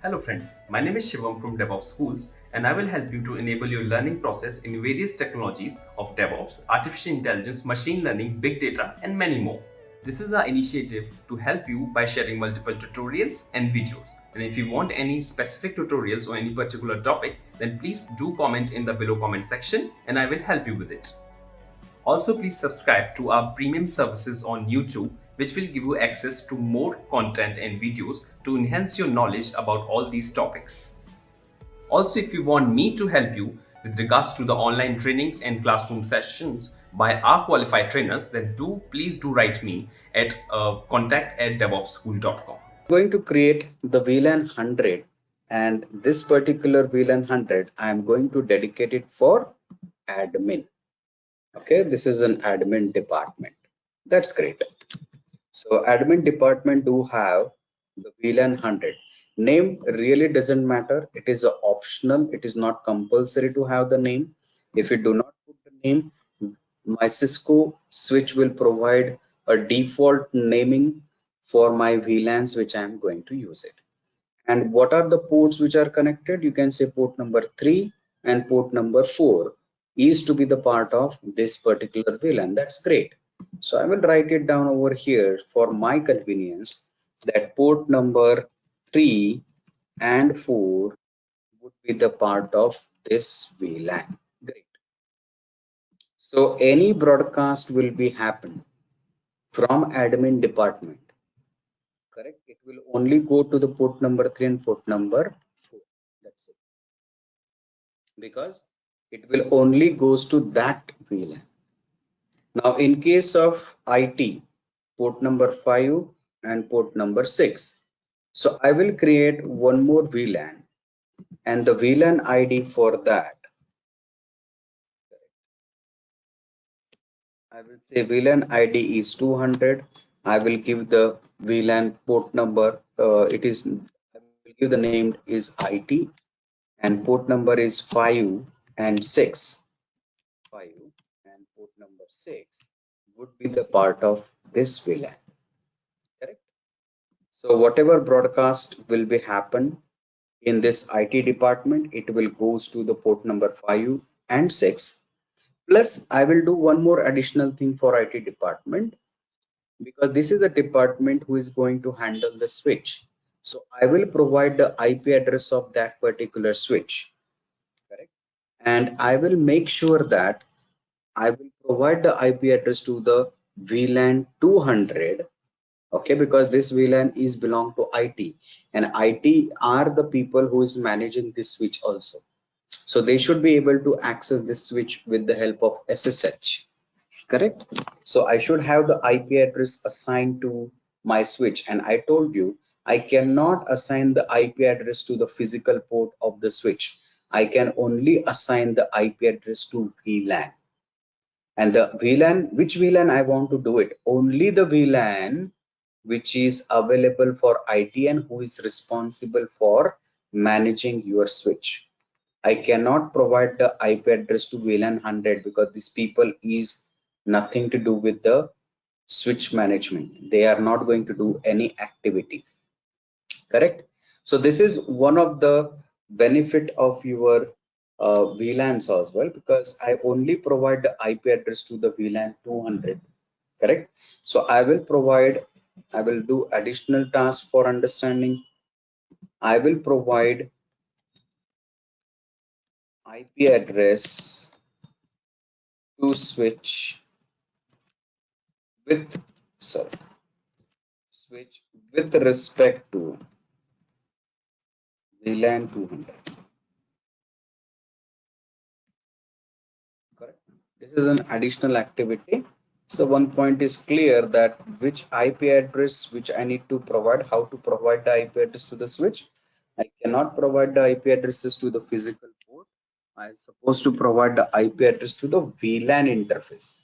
Hello friends, my name is Shivam from DevOps Schools and I will help you to enable your learning process in various technologies of DevOps, artificial intelligence, machine learning, big data and many more. This is our initiative to help you by sharing multiple tutorials and videos. And if you want any specific tutorials or any particular topic, then please do comment in the below comment section and I will help you with it. Also, please subscribe to our premium services on YouTube, which will give you access to more content and videos to enhance your knowledge about all these topics. Also, if you want me to help you with regards to the online trainings and classroom sessions by our qualified trainers, then please do write me at contact@devopsschool.com. Going to create the VLAN 100, and this particular VLAN 100 I am going to dedicate it for admin. Okay, this is an admin department. That's great. So admin department do have the VLAN 100. Name really doesn't matter. It is optional. It is not compulsory to have the name. If you do not put the name, my Cisco switch will provide a default naming for my VLANs which I am going to use it. And what are the ports which are connected? You can say port number 3 and port number 4 is to be the part of this particular VLAN. That's great. So I will write it down over here for my convenience that port number 3 and 4 would be the part of this VLAN. Great. So any broadcast will be happen from admin department. Correct. It will only go to the port number 3 and port number 4. That's it. Because it will only goes to that VLAN. Now, in case of IT, port number 5 and port number 6. So I will create one more VLAN and the VLAN ID for that, I will say VLAN ID is 200. I will give the VLAN port number. I will give the name is IT and port number is 5 and 6. 5 and port number 6 would be the part of this VLAN. Correct. So whatever broadcast will be happen in this IT department, it will goes to the port number 5 and 6. Plus, I will do one more additional thing for IT department because this is the department who is going to handle the switch. So I will provide the IP address of that particular switch. Correct. And I will make sure that I will provide the IP address to the VLAN 200. Okay, because this VLAN is belong to IT and IT are the people who is managing this switch also. So they should be able to access this switch with the help of SSH. Correct. So I should have the IP address assigned to my switch. And I told you I cannot assign the IP address to the physical port of the switch. I can only assign the IP address to VLAN. And the VLAN, which VLAN I want to do it? Only the VLAN which is available for IT and who is responsible for managing your switch. I cannot provide the IP address to VLAN 100 because these people is nothing to do with the switch management. They are not going to do any activity. Correct. So this is one of the benefit of your VLANs as well, because I only provide the IP address to the VLAN 200. Correct. So I will do additional tasks for understanding. I will provide IP address to switch with sorry switch with respect to VLAN 200. Correct. This is an additional activity. So one point is clear that which IP address which I need to provide, how to provide the IP address to the switch. I cannot provide the IP addresses to the physical port. I am supposed to provide the IP address to the VLAN interface.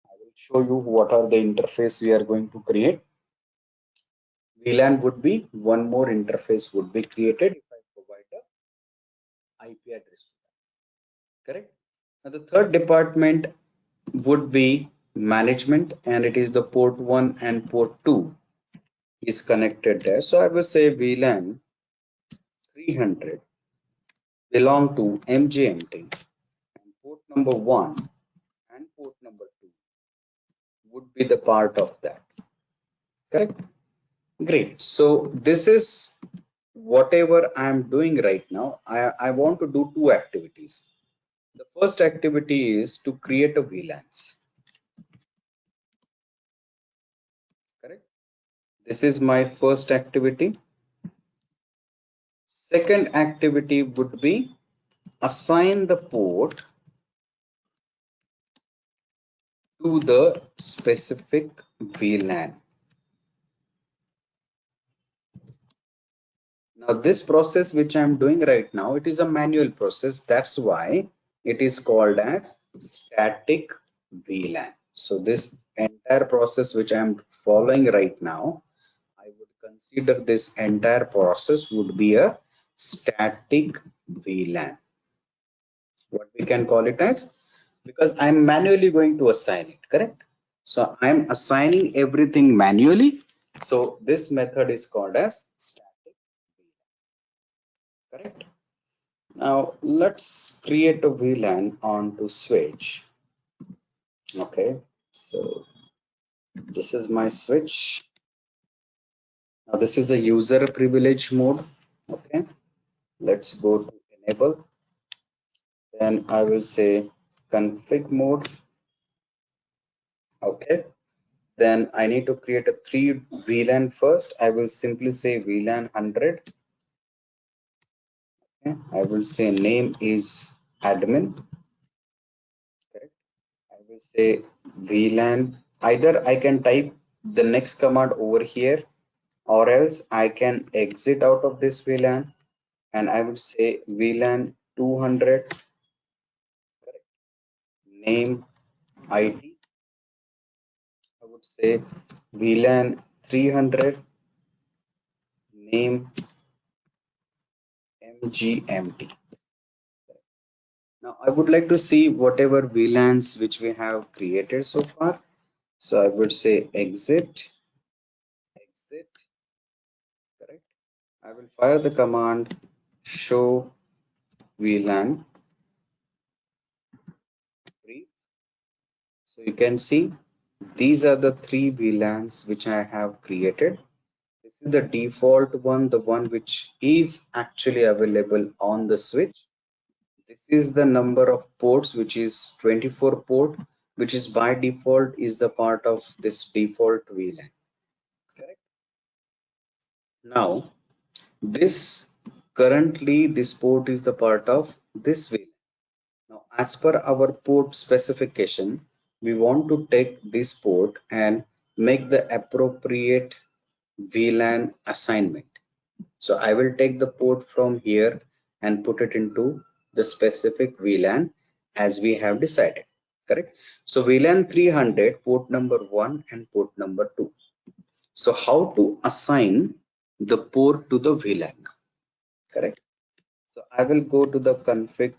I will show you what are the interface we are going to create. VLAN would be one more interface would be created if I provide the IP address to that. Correct. Now the third department would be management, and it is the port 1 and port 2 is connected there. So I will say VLAN 300 belong to MGMT, and port number 1 and port number 2 would be the part of that. Correct? Great. So this is whatever I'm doing right now. I want to do two activities. The first activity is to create a VLANs. Correct? This is my first activity. Second activity would be assign the port to the specific VLAN. Now this process which I'm doing right now, it is a manual process. That's why it is called as static VLAN. So this entire process which I'm following right now, I would consider this entire process would be a static VLAN. What we can call it as, because I'm manually going to assign it, correct? So I'm assigning everything manually. So this method is called as static VLAN, correct? Now let's create a VLAN onto switch. Okay, so this is my switch. Now this is the user privilege mode. Okay, let's go to enable. Then I will say config mode. Okay, then I need to create a 3 VLAN first. I will simply say VLAN 100. Okay, I will say name is admin. Correct. I will say VLAN. Either I can type the next command over here, or else I can exit out of this VLAN and I would say VLAN 200. Correct. Name ID. I would say VLAN 300. Name MGMT. Now I would like to see whatever VLANs which we have created so far. So I would say exit, exit, correct. I will fire the command show VLAN brief. So you can see these are the 3 VLANs which I have created. This is the default one, the one which is actually available on the switch. This is the number of ports, which is 24 port, which is by default is the part of this default VLAN. Correct. Now, this currently this port is the part of this VLAN. Now, as per our port specification, we want to take this port and make the appropriate VLAN assignment. So I will take the port from here and put it into the specific VLAN as we have decided, correct? So VLAN 300, port number 1 and port number 2. So how to assign the port to the VLAN, correct? So I will go to the config.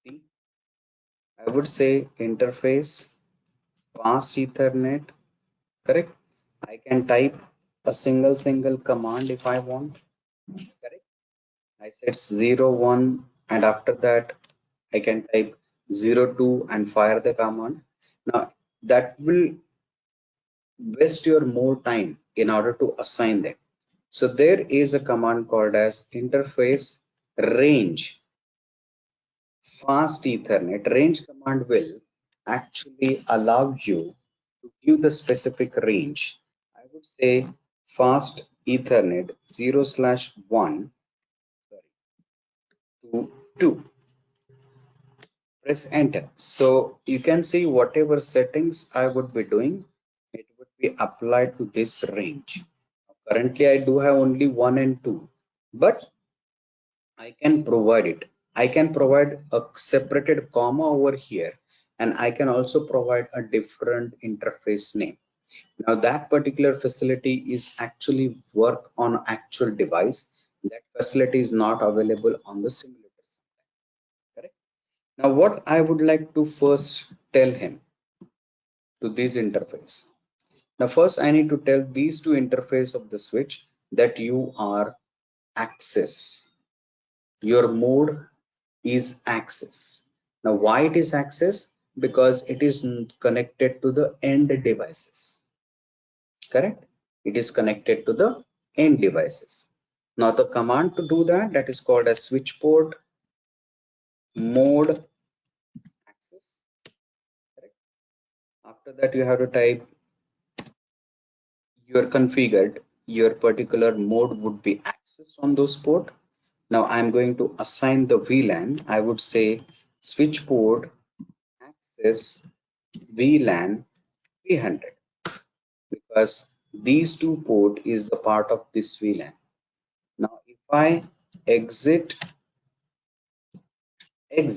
I would say interface fast Ethernet, correct? I can type a single command if I want, correct? I said 01 and after that I can type 02 and fire the command. Now that will waste your more time in order to assign them. So there is a command called as interface range fast Ethernet. Range command will actually allow you to give the specific range. I would say fast Ethernet 0/1 to 2. Press enter. So you can see whatever settings I would be doing, it would be applied to this range. Currently I do have only 1 and 2, but I can provide it. I can provide a separated comma over here, and I can also provide a different interface name. Now that particular facility is actually work on actual device. That facility is not available on the simulator. Correct. Now what I would like to first tell him to this interface. Now first I need to tell these two interface of the switch that you are access. Your mode is access. Now, why it is access? Because it is connected to the end devices. Correct? It is connected to the end devices. Now, the command to do that, that is called as switch port mode access. Correct? After that, you have to type your configured, your particular mode would be accessed on those port. Now I'm going to assign the VLAN. I would say switch port access VLAN 300 because these two port is the part of this VLAN. Now if I exit and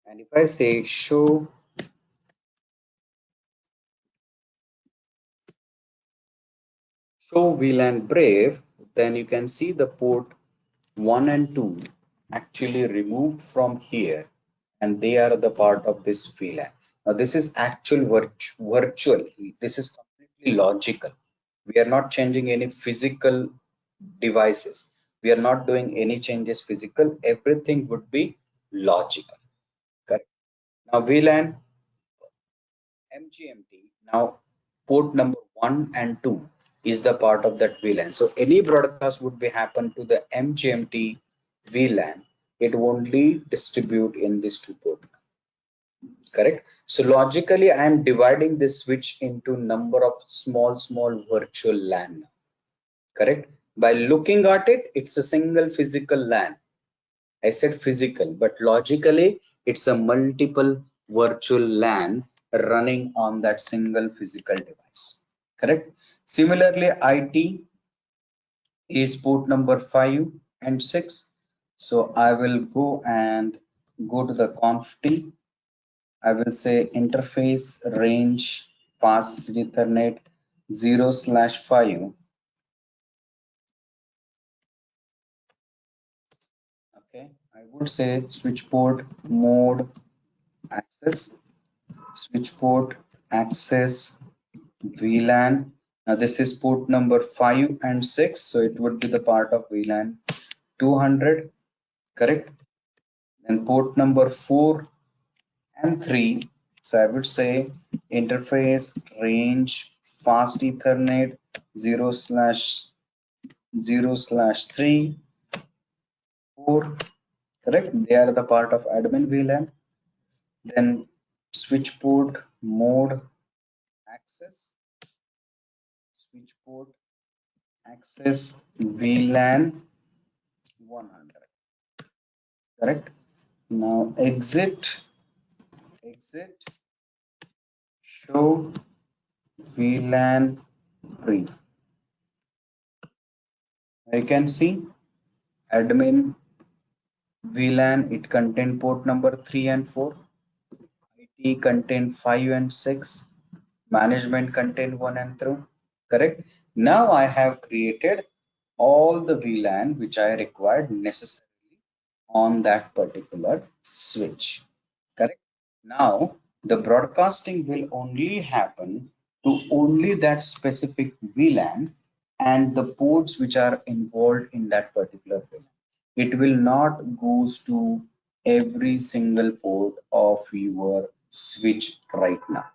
if I say show VLAN Brave, then you can see the port 1 and 2 actually removed from here and they are the part of this VLAN. Now this is actual virtual. This is completely logical. We are not changing any physical devices. We are not doing any changes physical. Everything would be logical. Correct. Now VLAN MGMT. Now port number 1 and 2 is the part of that VLAN. So any broadcast would be happen to the MGMT VLAN. It only distribute in this two port. Correct. So logically, I am dividing this switch into number of small virtual LAN. Correct. By looking at it, it's a single physical LAN. I said physical, but logically, it's a multiple virtual LAN running on that single physical device. Correct. Similarly, IT is port number 5 and 6. So I will go and go to the conft. I will say interface range fast Ethernet 0/5. Okay, I would say switch port mode access, switch port access VLAN. Now this is port number 5 and 6, so it would be the part of VLAN 200, correct? And port number 4 and 3, so I would say interface range fast Ethernet 0/0/3 4, correct? They are the part of admin VLAN. Then switch port mode access, switch port access VLAN 100, correct? Now exit show VLAN brief. You can see admin VLAN, it contain port number 3 and 4. IT contain 5 and 6. Management contain 1 and 3. Correct. Now I have created all the VLAN which I required necessarily on that particular switch. Correct. Now the broadcasting will only happen to only that specific VLAN and the ports which are involved in that particular VLAN. It will not goes to every single port of your switch right now.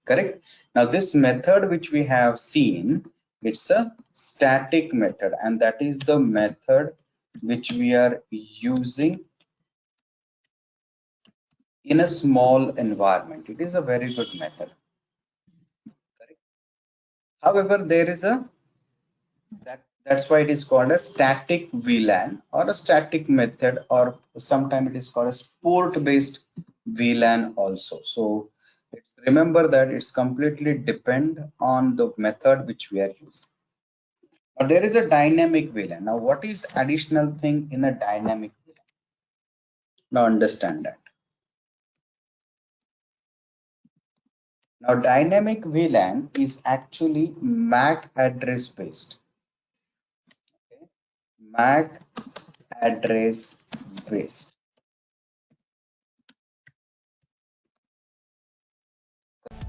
Correct. Now this method which we have seen, it's a static method, and that is the method which we are using in a small environment. It is a very good method. Correct. However, there is a that's why it is called a static VLAN or a static method, or sometimes it is called a port based VLAN also. So let's remember that it's completely depend on the method which we are using. Now there is a dynamic VLAN. Now what is additional thing in a dynamic VLAN? Now understand that. Now dynamic VLAN is actually MAC address based. Okay? MAC address based.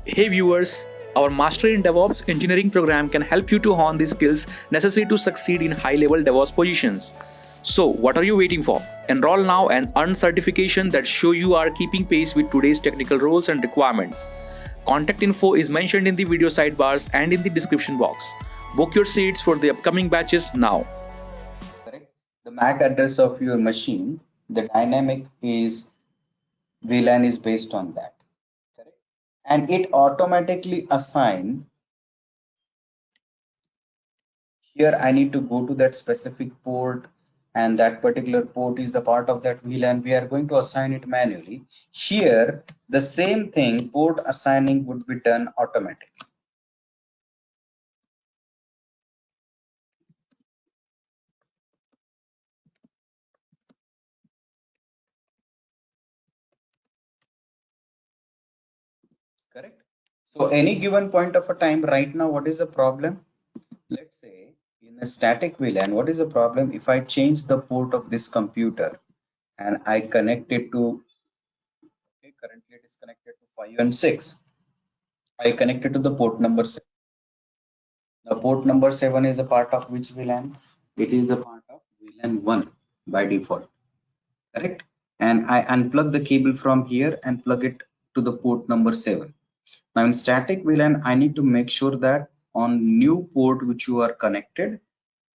Hey viewers, Our Master in DevOps engineering program can help you to hone the skills necessary to succeed in high level DevOps positions. So, what are you waiting for? Enroll now and earn certification that show you are keeping pace with today's technical roles and requirements. Contact info is mentioned in the video sidebars and in the description box. Book your seats for the upcoming batches now. Correct. The MAC address of your machine, the dynamic is VLAN is based on that. Correct. And it automatically assign. Here I need to go to that specific port, and that particular port is the part of that VLAN. We are going to assign it manually. Here, the same thing, port assigning would be done automatically. Correct. So any given point of a time right now, what is the problem? Let's say in a static VLAN, what is the problem if I change the port of this computer and I connect it to, okay, currently it is connected to 5 and 6. I connect it to the port number 7. The port number 7 is a part of which VLAN? It is the part of VLAN 1 by default. Correct? And I unplug the cable from here and plug it to the port number 7. Now in static VLAN, I need to make sure that on new port which you are connected,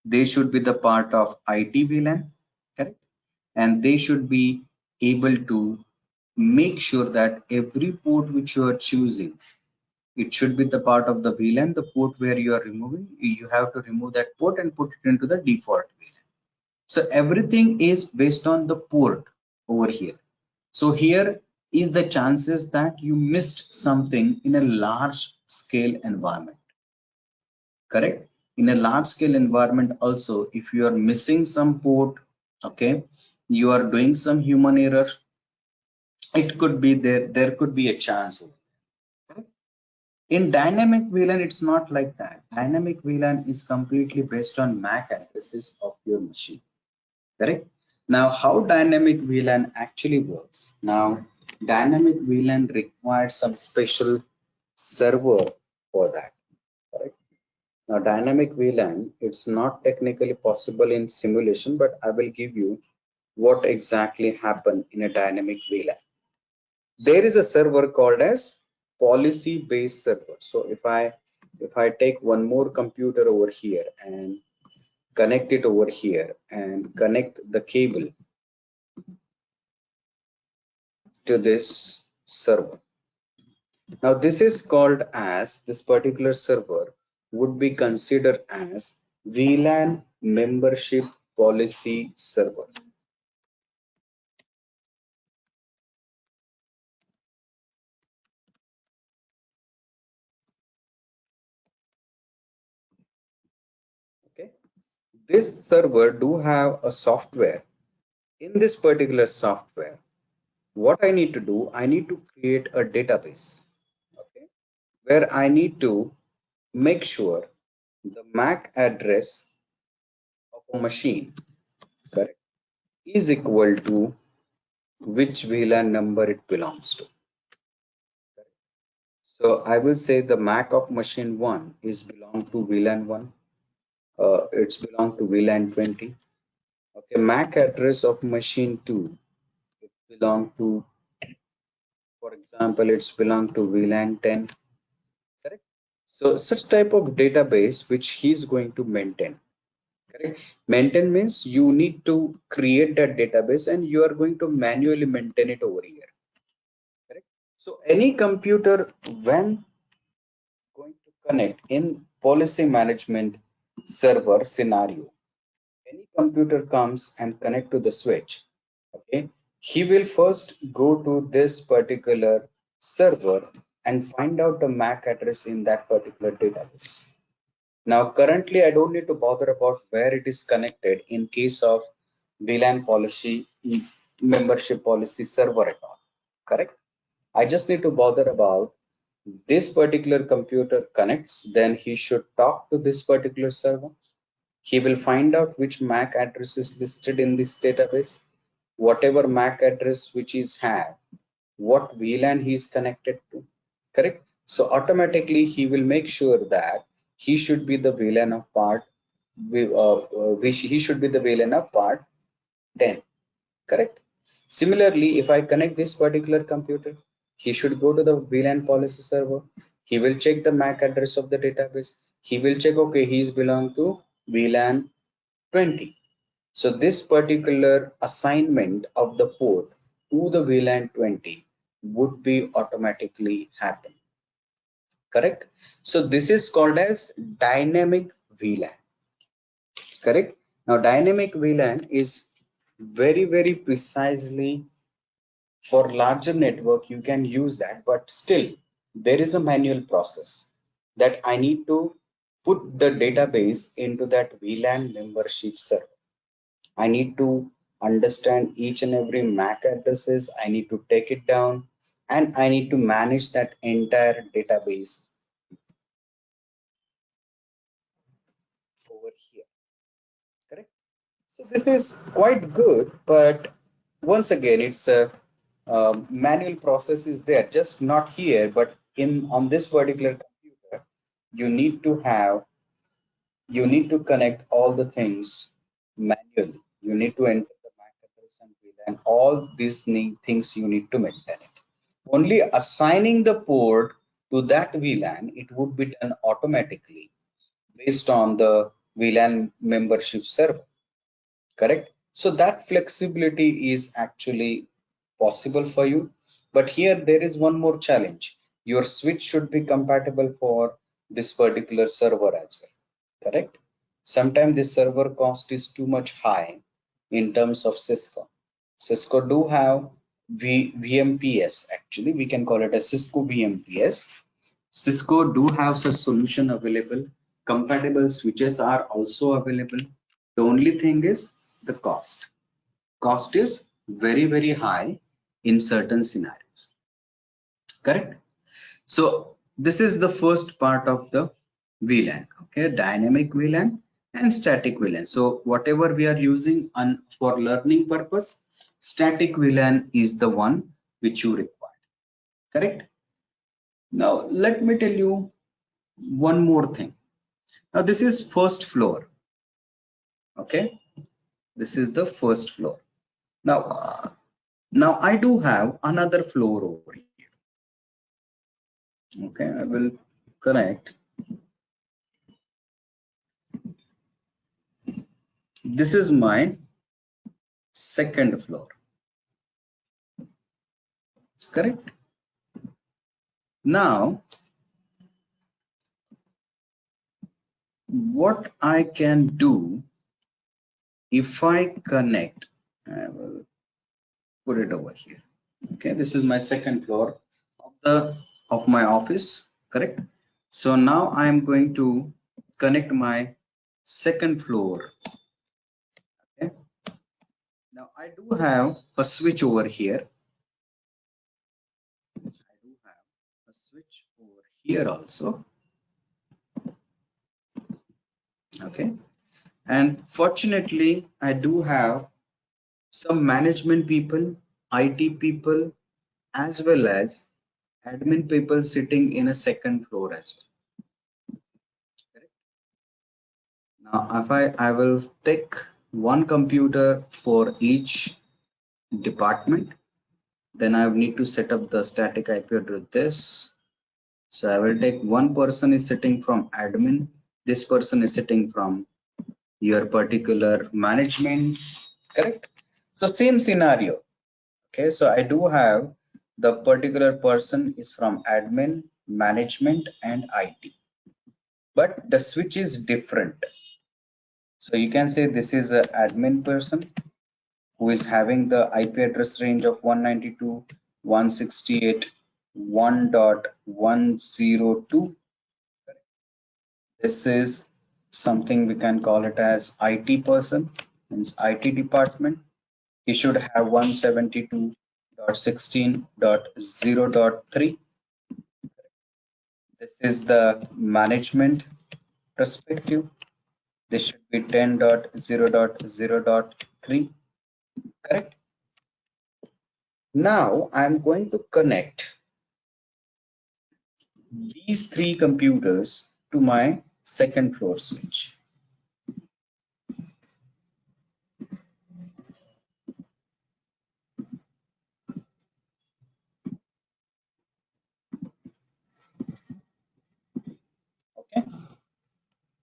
they should be the part of IT VLAN, correct? And they should be able to make sure that every port which you are choosing, it should be the part of the VLAN, the port where you are removing, you have to remove that port and put it into the default VLAN. So everything is based on the port over here. So here is the chances that you missed something in a large scale environment. Correct? In a large scale environment also, if you are missing some port, okay, you are doing some human error, it could be there could be a chance. Correct? In dynamic VLAN, it's not like that. Dynamic VLAN is completely based on MAC addresses of your machine. Correct? Now, how dynamic VLAN actually works? Now, dynamic VLAN requires some special server for that. Correct? Now, dynamic VLAN, it's not technically possible in simulation, but I will give you what exactly happened in a dynamic VLAN. There is a server called as policy based server. So if I take one more computer over here and connect it over here and connect the cable to this server. Now this is called as, this particular server would be considered as VLAN membership policy server. Okay, this server do have a software. In this particular software, what I need to do, I need to create a database, okay, where I need to make sure the MAC address of a machine, correct, is equal to which VLAN number it belongs to. So I will say the MAC of machine 1 is belong to VLAN 1. It's belong to VLAN 20. Okay, MAC address of machine 2, it belong to, for example, it's belong to VLAN 10. Correct? So such type of database which he's going to maintain. Correct? Maintain means you need to create that database and you are going to manually maintain it over here. Correct? So any computer when going to connect in policy management server scenario, any computer comes and connect to the switch, okay, he will first go to this particular server and find out the MAC address in that particular database. Now, currently, I don't need to bother about where it is connected in case of VLAN policy membership policy server at all. Correct? I just need to bother about this particular computer connects, then he should talk to this particular server. He will find out which MAC address is listed in this database, whatever MAC address which is had, what VLAN he is connected to. Correct? So automatically he will make sure that he should be the VLAN of part, he should be the VLAN of part 10, correct? Similarly, if I connect this particular computer, he should go to the VLAN policy server. He will check the MAC address of the database. He will check, okay, he's belong to VLAN 20. So this particular assignment of the port to the VLAN 20 would be automatically happen, correct? So this is called as dynamic VLAN, correct? Now dynamic VLAN is very precisely for larger network. You can use that, but still there is a manual process that I need to put the database into that VLAN membership server. I need to understand each and every MAC addresses. I need to take it down, and I need to manage that entire database over here, correct? So this is quite good, but once again, it's a manual process is there, just not here, but in on this particular computer, you need to have, you need to connect all the things manually. You need to enter the MAC address and VLAN. All these things you need to maintain it. Only assigning the port to that VLAN, it would be done automatically based on the VLAN membership server, correct? So that flexibility is actually possible for you. But here there is one more challenge. Your switch should be compatible for this particular server as well, correct? Sometimes the server cost is too much high in terms of Cisco. Cisco do have VMPS, actually we can call it a Cisco VMPS. Cisco do have such solution available. Compatible switches are also available. The only thing is the cost. Cost is very high in certain scenarios, correct? So this is the first part of the VLAN, okay, dynamic VLAN and static VLAN. So whatever we are using on for learning purpose, static VLAN is the one which you require, correct? Now let me tell you one more thing. Now this is first floor, okay, this is the first floor. Now I do have another floor over here, okay. I will connect. This is my second floor, correct? Now what I can do, if I connect, I will put it over here, okay. This is my second floor of the of my office, correct? So now I am going to connect my second floor, okay. Now I do have a switch over here. I do have a switch over here also, okay. And fortunately I do have some management people, IT people, as well as admin people sitting in a second floor as well, correct? Now if I will take one computer for each department, then I need to set up the static IP address this. So I will take one person is sitting from admin, this person is sitting from your particular management, correct? So same scenario, okay. So I do have the particular person is from admin, management and IT, but the switch is different. So you can say this is an admin person who is having the IP address range of 192.168.1.102. This is something we can call it as IT person, means IT department. He should have 172.16.0.3. This is the management perspective. This should be 10.0.0.3, correct? Now I'm going to connect these three computers to my second floor switch. Okay.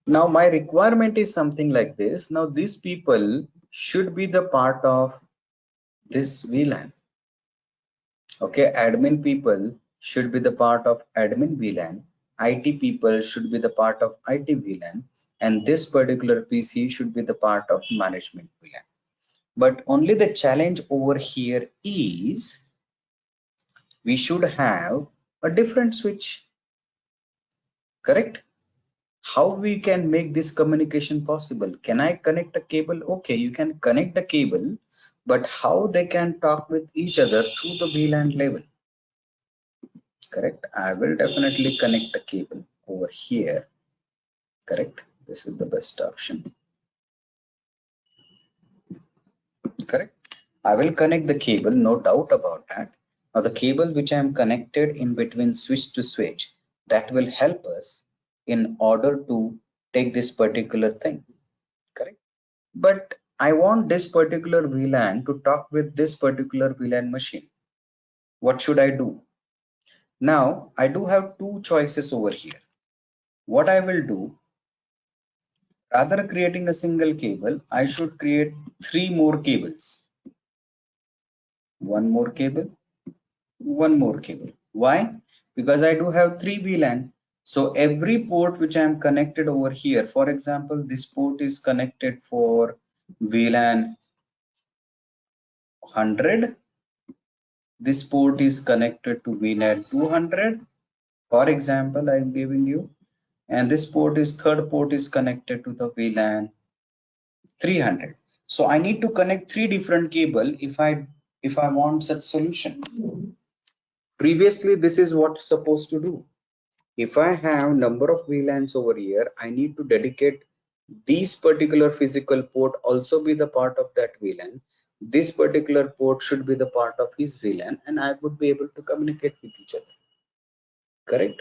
Now my requirement is something like this. Now these people should be the part of this VLAN. Okay, admin people should be the part of admin VLAN. IT people should be the part of IT VLAN, and this particular PC should be the part of management VLAN. But only the challenge over here is we should have a different switch. Correct? How we can make this communication possible? Can I connect a cable? Okay, you can connect the cable, but how they can talk with each other through the VLAN level? Correct. I will definitely connect a cable over here. Correct. This is the best option. Correct. I will connect the cable, no doubt about that. Now the cable which I am connected in between switch to switch, that will help us in order to take this particular thing. Correct. But I want this particular VLAN to talk with this particular VLAN machine. What should I do? Now I do have two choices over here. What I will do, rather creating a single cable, I should create three more cables. One more cable, one more cable. Why? Because I do have three VLAN. So every port which I am connected over here, for example, this port is connected for VLAN 100. This port is connected to VLAN 200. For example, I am giving you, and this third port is connected to the VLAN 300. So I need to connect three different cable if I want such solution. Previously, this is what supposed to do. If I have number of VLANs over here, I need to dedicate these particular physical port also be the part of that VLAN. This particular port should be the part of his VLAN, and I would be able to communicate with each other. Correct?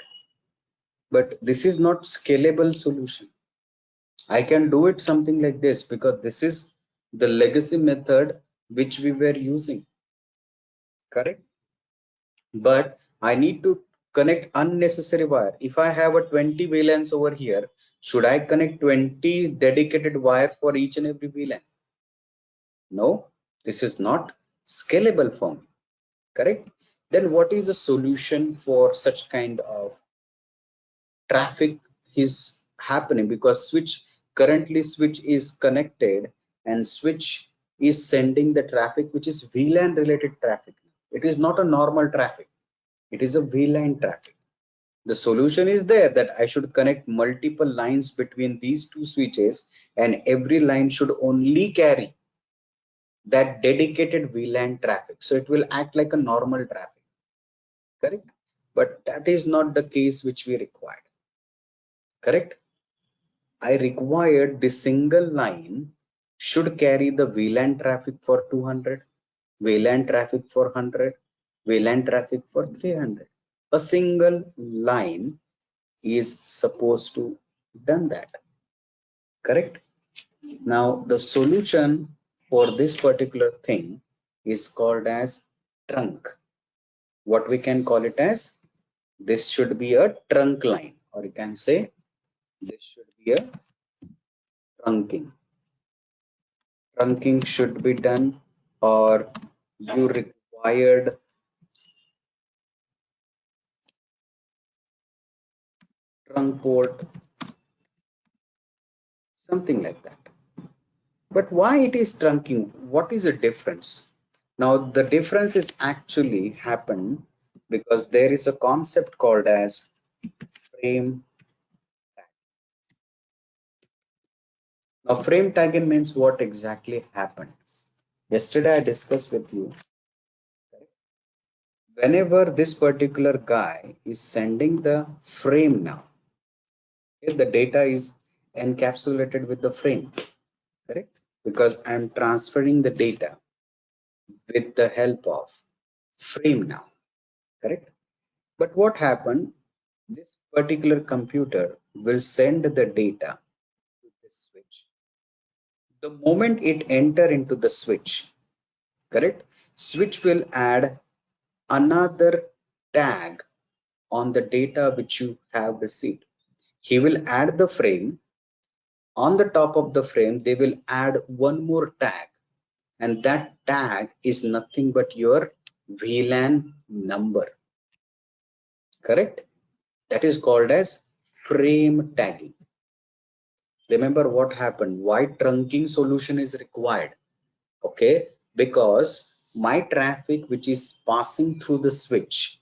But this is not scalable solution. I can do it something like this because this is the legacy method which we were using. Correct? But I need to connect unnecessary wire. If I have a 20 VLANs over here, should I connect 20 dedicated wire for each and every VLAN? No, this is not scalable for me. Correct? Then what is the solution for such kind of traffic is happening? Because switch is connected and switch is sending the traffic which is VLAN related traffic. It is not a normal traffic. It is a VLAN traffic. The solution is there that I should connect multiple lines between these two switches, and every line should only carry that dedicated VLAN traffic. So it will act like a normal traffic. Correct? But that is not the case which we required. Correct? I required the single line should carry the VLAN traffic for 200, VLAN traffic for 100, VLAN traffic for 300. A single line is supposed to done that. Correct? Now the solution for this particular thing is called as trunk. What we can call it as, this should be a trunk line, or you can say this should be a trunking. Trunking should be done, or you required trunk port, something like that. But why it is trunking? What is the difference? Now the difference is actually happened because there is a concept called as frame tag. Now frame tagging means what exactly happened. Yesterday I discussed with you. Whenever this particular guy is sending the frame now, okay, the data is encapsulated with the frame, correct? Because I'm transferring the data with the help of frame now, correct? But what happened? this particular computer will send the data to this switch. The moment it enter into the switch, correct? Switch will add another tag on the data which you have received. He will add the frame. On the top of the frame, they will add one more tag, and that tag is nothing but your VLAN number. Correct? That is called as frame tagging. Remember what happened, why trunking solution is required. Okay, because my traffic which is passing through the switch,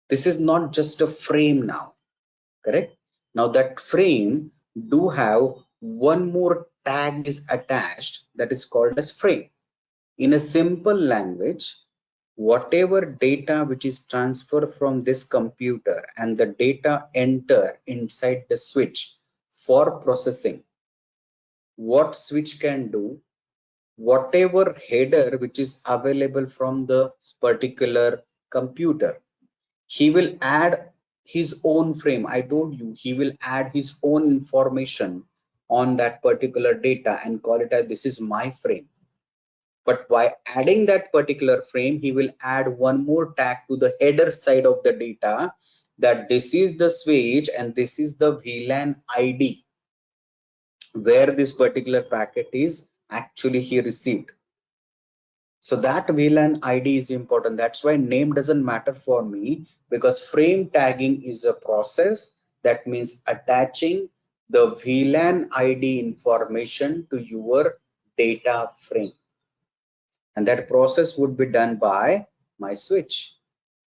this is not just a frame now. Correct? Now that frame do have one more tag is attached, that is called as frame. In a simple language, whatever data which is transferred from this computer and the data enter inside the switch for processing, what switch can do, whatever header which is available from the particular computer, he will add his own frame. I told you he will add his own information on that particular data and call it as this is my frame. But by adding that particular frame, he will add one more tag to the header side of the data, that this is the switch and this is the VLAN ID where this particular packet is actually he received. So that VLAN ID is important. That's why name doesn't matter for me, because frame tagging is a process that means attaching the VLAN ID information to your data frame. And that process would be done by my switch.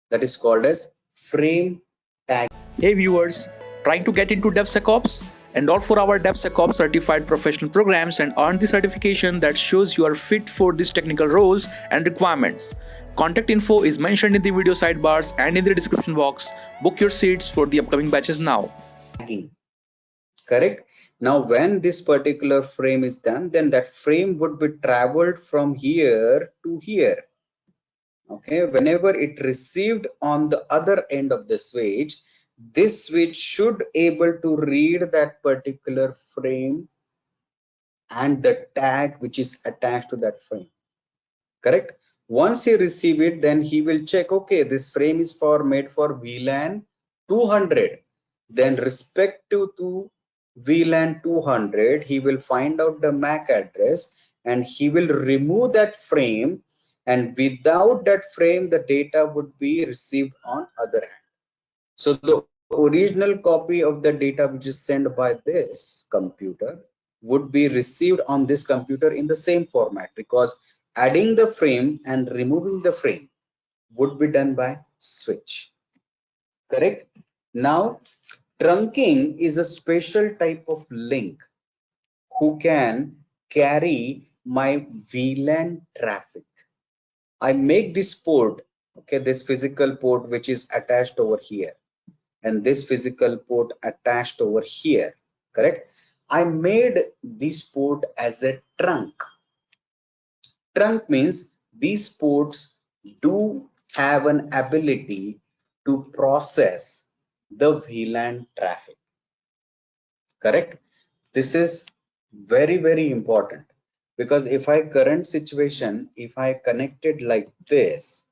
That is called as frame tag. Hey viewers, trying to get into DevSecOps? Enroll for our DevSecOps certified professional programs and earn the certification that shows you are fit for these technical roles and requirements. Contact info is mentioned in the video sidebars and in the description box. Book your seats for the upcoming batches now. Tagging. Correct? Now when this particular frame is done, then that frame would be traveled from here to here. Okay, whenever it received on the other end of the switch, this switch should able to read that particular frame and the tag which is attached to that frame. Correct? Once he receive it, then he will check, okay, this frame is for made for VLAN 200. Then respective to VLAN 200, he will find out the MAC address and he will remove that frame, and without that frame the data would be received on other hand. So the original copy of the data which is sent by this computer would be received on this computer in the same format, because adding the frame and removing the frame would be done by switch. Correct? Now trunking is a special type of link who can carry my VLAN traffic. I make this port, okay, this physical port which is attached over here, and this physical port attached over here. Correct? I made this port as a trunk. Trunk means these ports do have an ability to process the VLAN traffic. Correct? This is very important, because if I current situation, if I connected like this,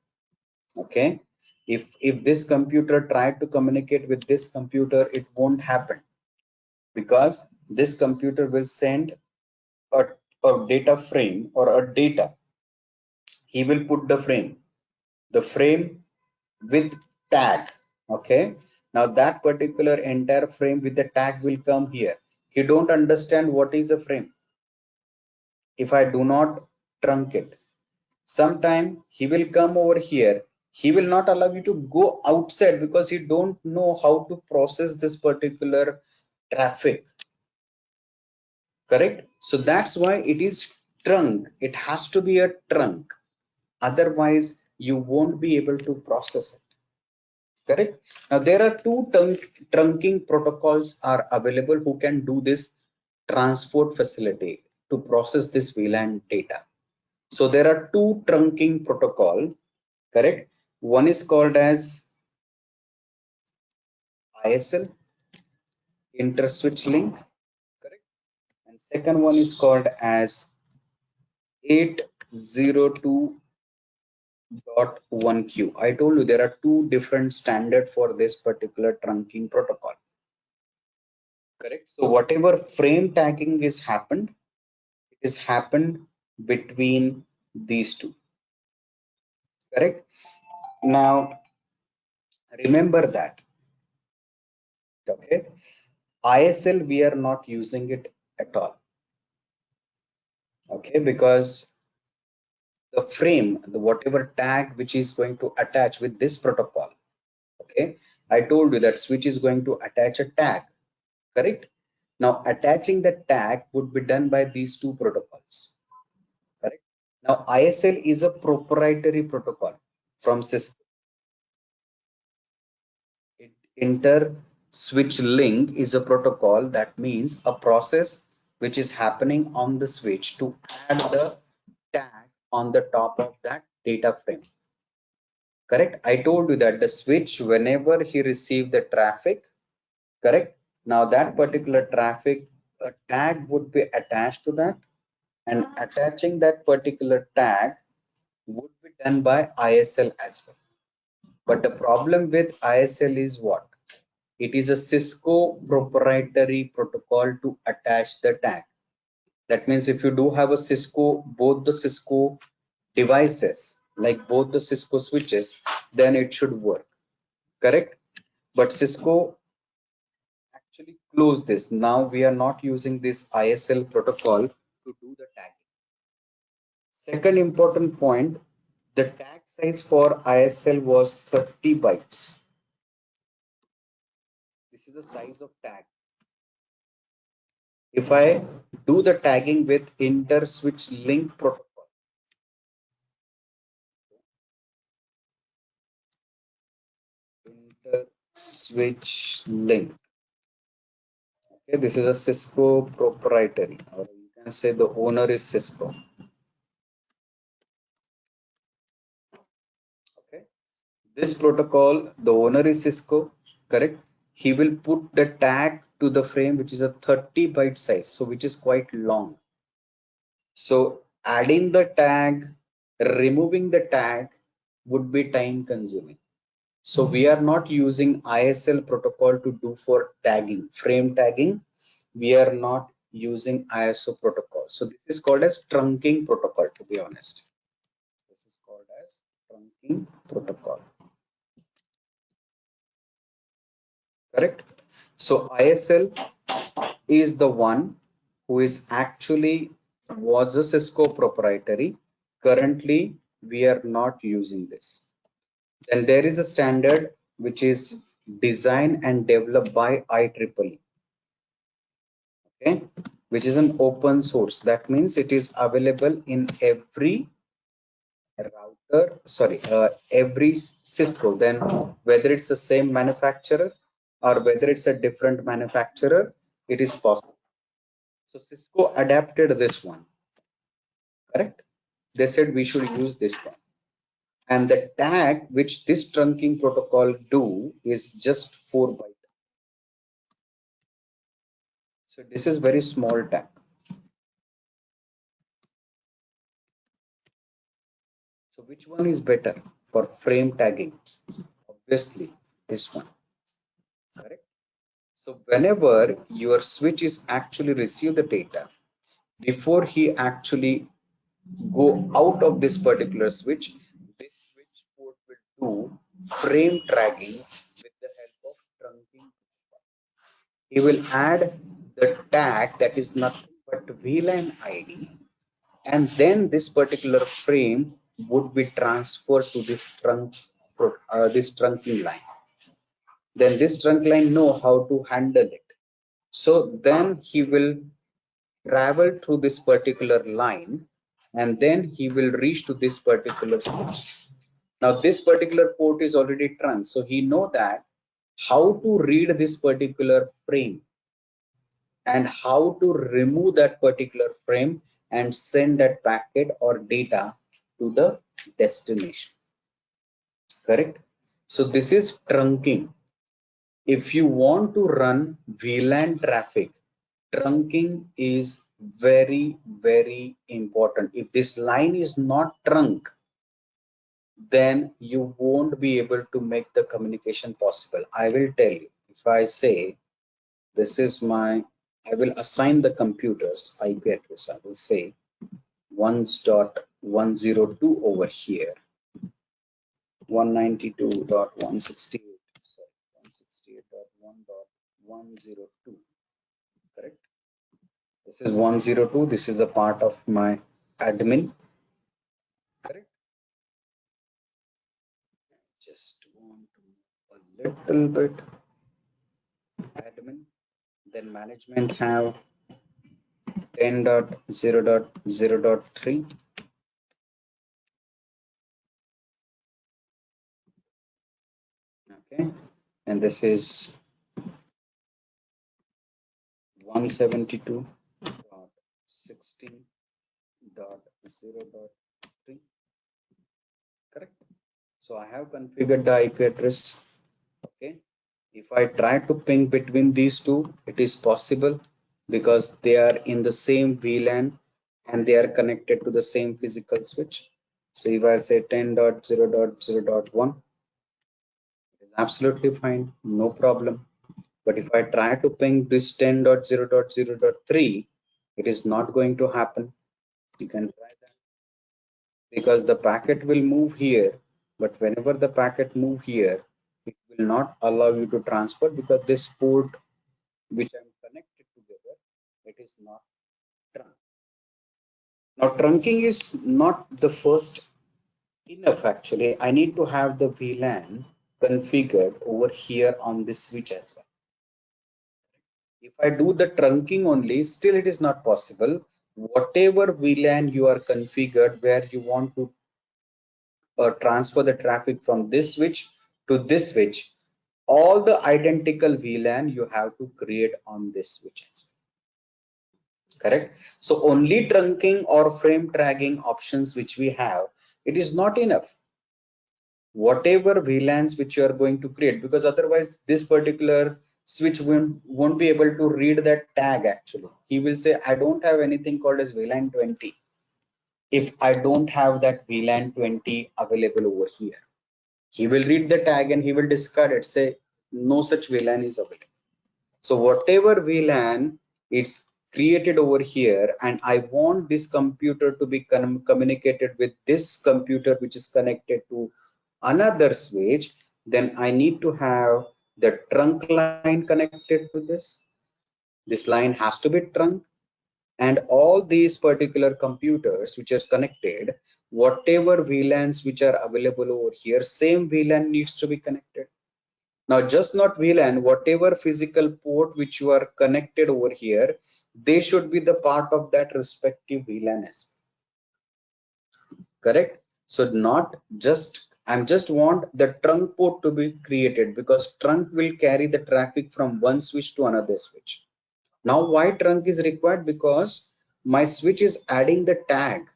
okay, if this computer tried to communicate with this computer, it won't happen, because this computer will send a data frame or a data. He will put the frame with tag. Okay, now that particular entire frame with the tag will come here. He don't understand what is a frame if I do not trunk it. Sometime he will come over here, he will not allow you to go outside because he don't know how to process this particular traffic. Correct? So that's why it is trunk. It has to be a trunk, otherwise you won't be able to process it. Correct? Now there are two trunking protocols are available who can do this transport facility to process this VLAN data. So there are two trunking protocol. Correct? One is called as ISL, inter-switch link, correct? And second one is called as 802.1q. I told you there are two different standards for this particular trunking protocol. Correct. So whatever frame tagging is happened, it is happened between these two. Correct. Now remember that. Okay. ISL we are not using it at all. Okay, because the frame, the whatever tag which is going to attach with this protocol. Okay, I told you that switch is going to attach a tag. Correct. Now attaching the tag would be done by these two protocols. Correct. Now ISL is a proprietary protocol from Cisco. Inter switch link is a protocol, that means a process which is happening on the switch to add the tag on the top of that data frame. Correct. I told you that the switch, whenever he received the traffic, correct, now that particular traffic, a tag would be attached to that, and attaching that particular tag would be done by ISL as well. But the problem with ISL is what? It is a Cisco proprietary protocol to attach the tag. That means if you do have a Cisco, both the Cisco devices, like both the Cisco switches, then it should work. Correct? But Cisco actually closed this. Now we are not using this ISL protocol to do the tagging. Second important point, the tag size for ISL was 30 bytes. This is the size of tag. If I do the tagging with inter-switch link protocol, inter-switch link, okay, this is a Cisco proprietary, or you can say the owner is Cisco. Okay, this protocol, the owner is Cisco, correct? He will put the tag to the frame, which is a 30 byte size, so which is quite long. So adding the tag, removing the tag would be time consuming. So we are not using ISL protocol to do for tagging, frame tagging. We are not using ISO protocol. So this is called as trunking protocol, to be honest. This is called as trunking protocol. Correct. So ISL is the one who is actually was a Cisco proprietary. Currently, we are not using this. Then there is a standard which is designed and developed by IEEE, okay, which is an open source. That means it is available in every router, sorry, every Cisco. Then whether it's the same manufacturer or whether it's a different manufacturer, it is possible. So Cisco adapted this one, correct? They said we should use this one. And the tag which this trunking protocol do is just 4 byte. So this is very small tag. So which one is better for frame tagging? Obviously this one, correct? So whenever your switch is actually receive the data, before he actually go out of this particular switch, this switch port will do frame tagging with the help of trunking. He will add the tag that is nothing but VLAN ID, and then this particular frame would be transferred to this this trunking line. Then this trunk line know how to handle it. So then he will travel through this particular line, and then he will reach to this particular switch. Now this particular port is already trunk, so he know that how to read this particular frame and how to remove that particular frame and send that packet or data to the destination. Correct? So this is trunking. if you want to run VLAN traffic, trunking is very, very important. If this line is not trunk, then you won't be able to make the communication possible. I will tell you, if I say this is my, I will assign the computers IP address. I will say 1.102 over here, 192.168, sorry, 168.1.102, correct? This is 102. This is a part of my admin, correct? Just want to move a little bit admin. Then management have 10.0.0.3. Okay, and this is 172.16.0.3, correct? So I have configured the IP address. Okay, if I try to ping between these two, it is possible because they are in the same VLAN and they are connected to the same physical switch. So if I say 10.0.0.1, it is absolutely fine, no problem. But if I try to ping this 10.0.0.3, it is not going to happen. You can try that because the packet will move here, but whenever the packet move here, it will not allow you to transfer because this port which I'm connected together, it is not trunk. Now trunking is not the first enough actually. I need to have the VLAN configured over here on this switch as well. If I do the trunking only, still it is not possible. Whatever VLAN you are configured where you want to transfer the traffic from this switch to this switch, all the identical VLAN you have to create on this switch as well. Correct? So only trunking or frame tagging options which we have, it is not enough. Whatever VLANs which you are going to create, because otherwise this particular switch won't be able to read that tag actually. He will say, I don't have anything called as VLAN 20 if I don't have that VLAN 20 available over here. He will read the tag and he will discard it, say no such VLAN is available. So whatever VLAN it's created over here, and I want this computer to be communicated with this computer which is connected to another switch, then I need to have the trunk line connected to this. This line has to be trunk, and all these particular computers which is connected, whatever VLANs which are available over here, same VLAN needs to be connected. Now just not VLAN, whatever physical port which you are connected over here, they should be the part of that respective VLAN as well. Correct? So not just, I'm just want the trunk port to be created because trunk will carry the traffic from one switch to another switch. Now why trunk is required? Because my switch is adding the tag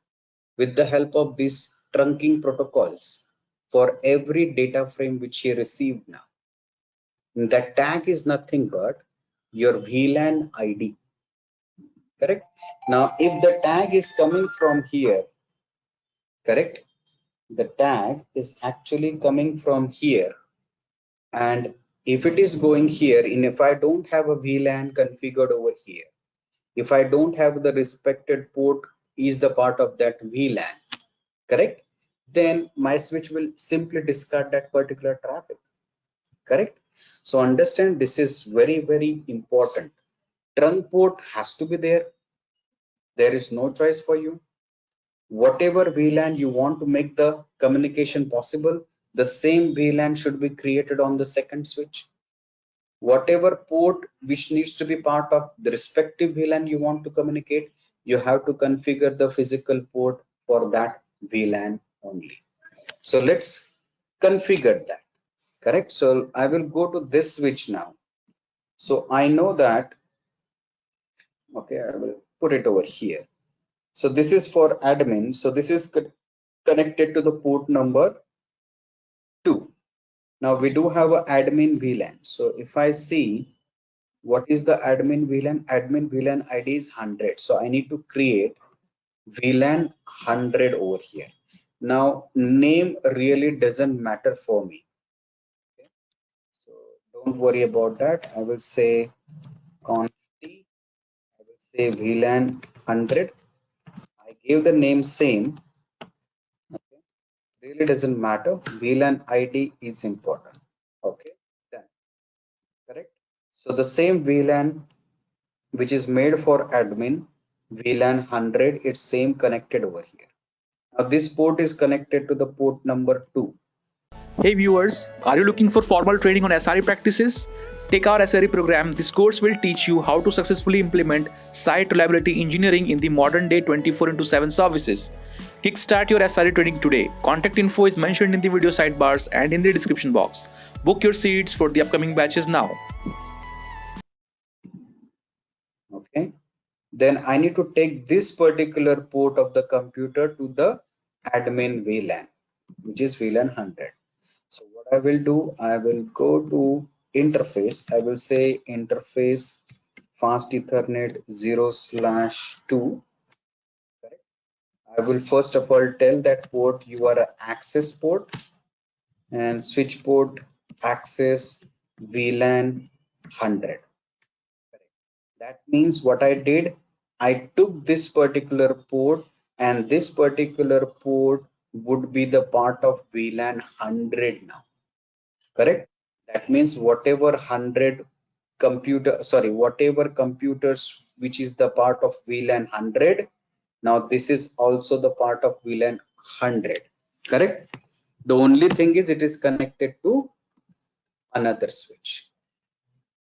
with the help of these trunking protocols for every data frame which he received now. That tag is nothing but your VLAN ID. Correct? Now, if the tag is coming from here, correct? The tag is actually coming from here. And if it is going here, and if I don't have a VLAN configured over here, if I don't have the respected port is the part of that VLAN, correct? Then my switch will simply discard that particular traffic. Correct? So understand this is very, very important. Trunk port has to be there. There is no choice for you. Whatever VLAN you want to make the communication possible, the same VLAN should be created on the second switch. Whatever port which needs to be part of the respective VLAN you want to communicate, you have to configure the physical port for that VLAN only. So let's configure that. Correct? So I will go to this switch now. So I know that, okay, I will put it over here. So this is for admin. So this is connected to the port number 2. Now we do have a admin VLAN. So if I see what is the admin VLAN ID is 100. So I need to create VLAN 100 over here. Now name really doesn't matter for me. Okay. So don't worry about that. I will say conft. I will say VLAN 100. I gave the name same. Okay. Really doesn't matter. VLAN ID is important. Okay. Then correct. So the same VLAN which is made for admin VLAN 100, it's same connected over here. Now this port is connected to the port number 2. Hey viewers, are you looking for formal training on SRE practices? Take our SRE program. This course will teach you how to successfully implement site reliability engineering in the modern day 24/7 services. Kickstart your SRE training today. Contact info is mentioned in the video sidebars and in the description box. Book your seats for the upcoming batches now. Okay. Then I need to take this particular port of the computer to the admin VLAN, which is VLAN 100. So what I will do, I will go to interface. I will say interface fast Ethernet 0/2. Correct. I will first of all tell that port you are an access port and switch port access VLAN 100. Correct. That means what I did, I took this particular port and this particular port would be the part of VLAN 100 now. Correct. That means whatever whatever computers which is the part of VLAN 100, now this is also the part of VLAN 100. Correct. The only thing is it is connected to another switch.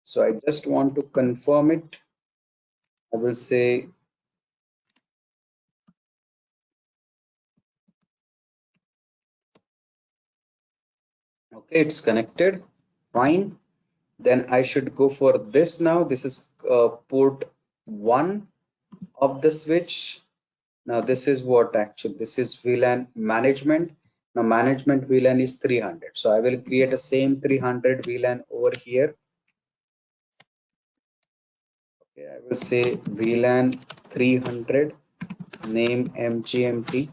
So I just want to confirm it. I will say okay, it's connected. Fine. Then I should go for this now. This is port 1 of the switch. Now this is what actually, this is VLAN management. Now management VLAN is 300. So I will create a same 300 VLAN over here. Okay, I will say VLAN 300, name MGMT.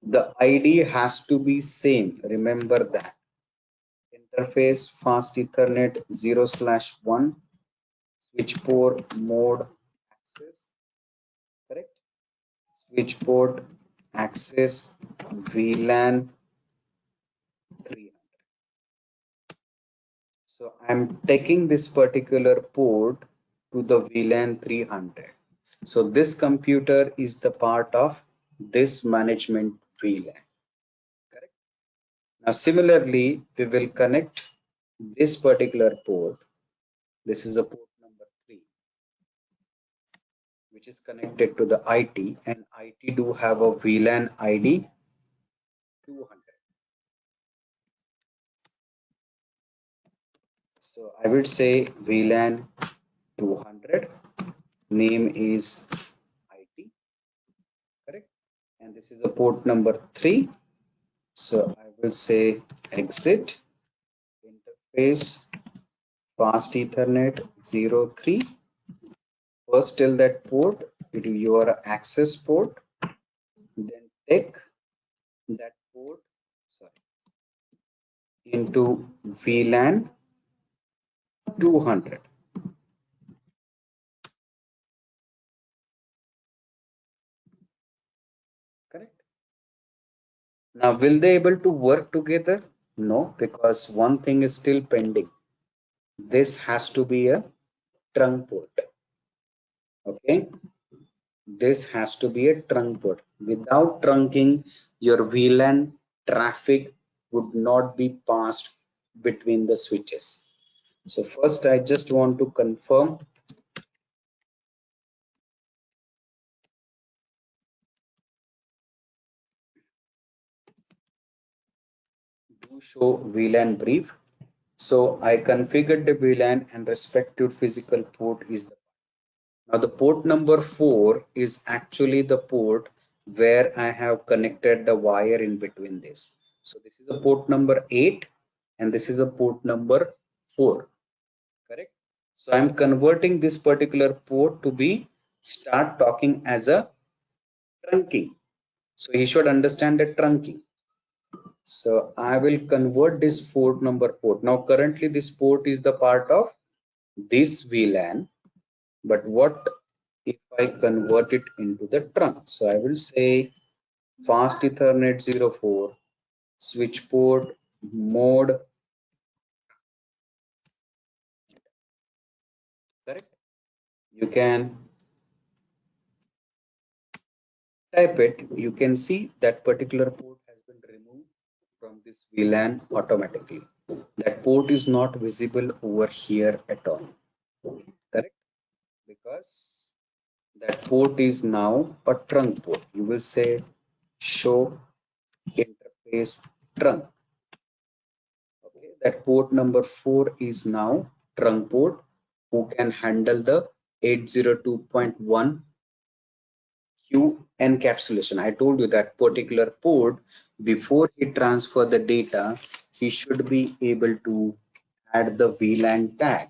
The ID has to be same. Remember that. Interface fast Ethernet 0/1, switch port mode access. Correct. Switch port access VLAN 300. So I'm taking this particular port to the VLAN 300. So this computer is the part of this management VLAN. Correct. Now similarly, we will connect this particular port. This is a port number 3, which is connected to the IT, and IT do have a VLAN ID 200. So I would say VLAN 200, name is IT, correct? And this is a port number 3. So I will say exit interface fast Ethernet 03. First tell that port it is your access port, then take that port into VLAN 200. Correct. Now will they able to work together? No, because one thing is still pending. This has to be a trunk port. Okay. This has to be a trunk port. Without trunking, your VLAN traffic would not be passed between the switches. So first I just want to confirm do show VLAN brief. So I configured the VLAN and respective physical port is the now the port number 4 is actually the port where I have connected the wire in between this. So this is a port number 8. and this is a port number 4. Correct? So I'm converting this particular port to be start talking as a trunking. So he should understand the trunking. So I will convert this port number port. Now currently this port is the part of this VLAN, but what if I convert it into the trunk? So I will say fast Ethernet 04 switch port mode. Correct? You can type it. You can see that particular port has been removed from this VLAN automatically. That port is not visible over here at all. Correct? Because that port is now a trunk port. You will say show interface trunk. Okay, that port number 4 is now trunk port who can handle the 802.1 Q encapsulation. I told you that particular port, before he transfer the data, he should be able to add the VLAN tag,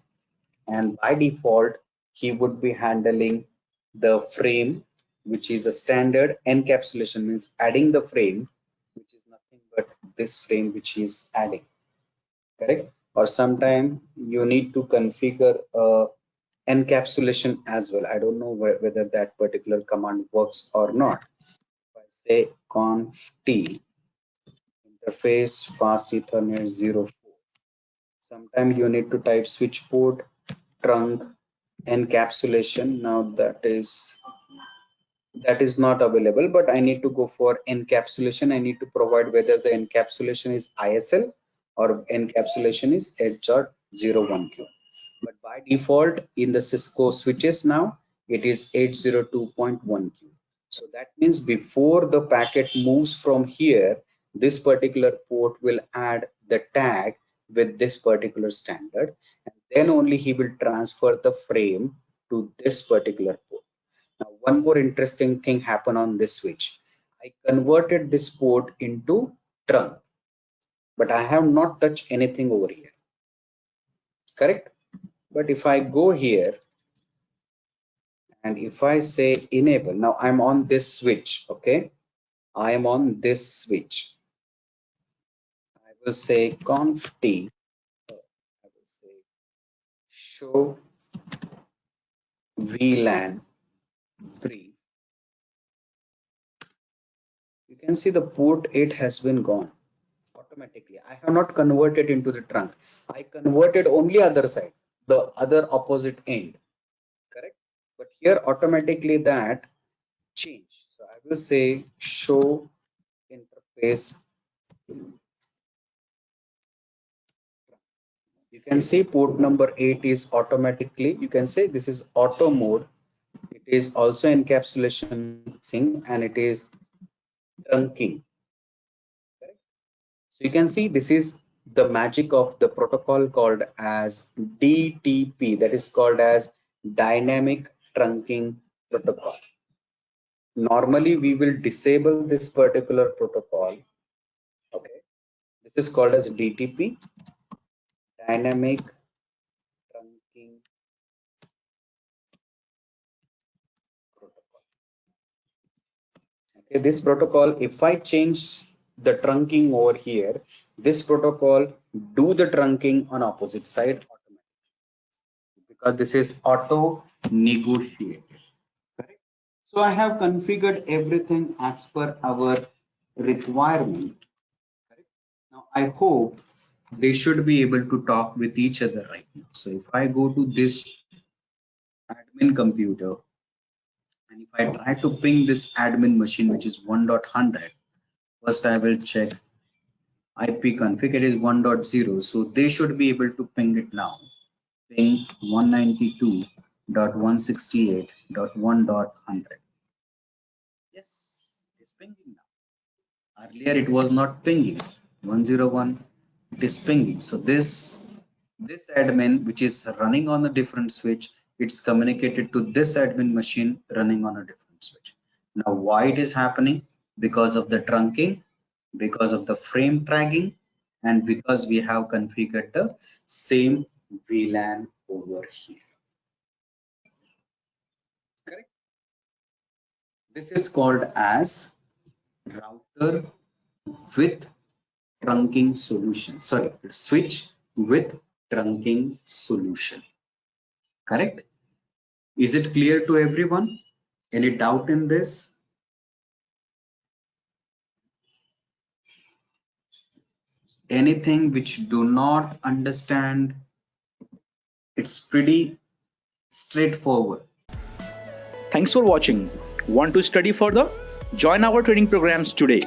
and by default he would be handling the frame, which is a standard encapsulation, means adding the frame, which is nothing but this frame which he is adding. Correct? Or sometime you need to configure encapsulation as well. I don't know whether that particular command works or not. If I say conf t interface fast ethernet 04, sometimes you need to type switch port trunk encapsulation. Now that is not available, but I need to go for encapsulation. I need to provide whether the encapsulation is ISL or encapsulation is H.01Q. But by default in the Cisco switches now, it is 802.1Q. So that means before the packet moves from here, this particular port will add the tag with this particular standard, and then only he will transfer the frame to this particular port. Now, one more interesting thing happened on this switch. I converted this port into trunk, but I have not touched anything over here. Correct? But if I go here and if I say enable, now I'm on this switch. Okay, I am on this switch. I will say conf t. I will say show VLAN brief. You can see the port 8 has been gone automatically. I have not converted into the trunk. I converted only other side, the other opposite end. Correct? But here automatically that change. So I will say show interface. You can see port number 8 is automatically, you can say this is auto mode. It is also encapsulation thing and it is trunking. Correct? So you can see this is the magic of the protocol called as DTP, that is called as dynamic trunking protocol. Normally we will disable this particular protocol. Okay, this is called as DTP, dynamic trunking protocol. Okay, this protocol, if I change the trunking over here, this protocol do the trunking on opposite side automatically because this is auto negotiated. Correct? So I have configured everything as per our requirement. Correct? Now I hope they should be able to talk with each other right now. So if I go to this admin computer and if I try to ping this admin machine, which is 1.100, first I will check IP config. It is 1.0, so they should be able to ping it now. Ping 192.168.1.100. Yes, it's pinging now. Earlier it was not pinging. 101, it is pinging. So this admin which is running on a different switch, it's communicated to this admin machine running on a different switch. Now why it is happening? Because of the trunking, because of the frame tracking, and because we have configured the same VLAN over here. Correct. This is called as router with trunking solution. Sorry, switch with trunking solution. Correct. Is it clear to everyone? Any doubt in this? Anything which do not understand? It's pretty straightforward. Thanks for watching. Want to study further? Join our training programs today.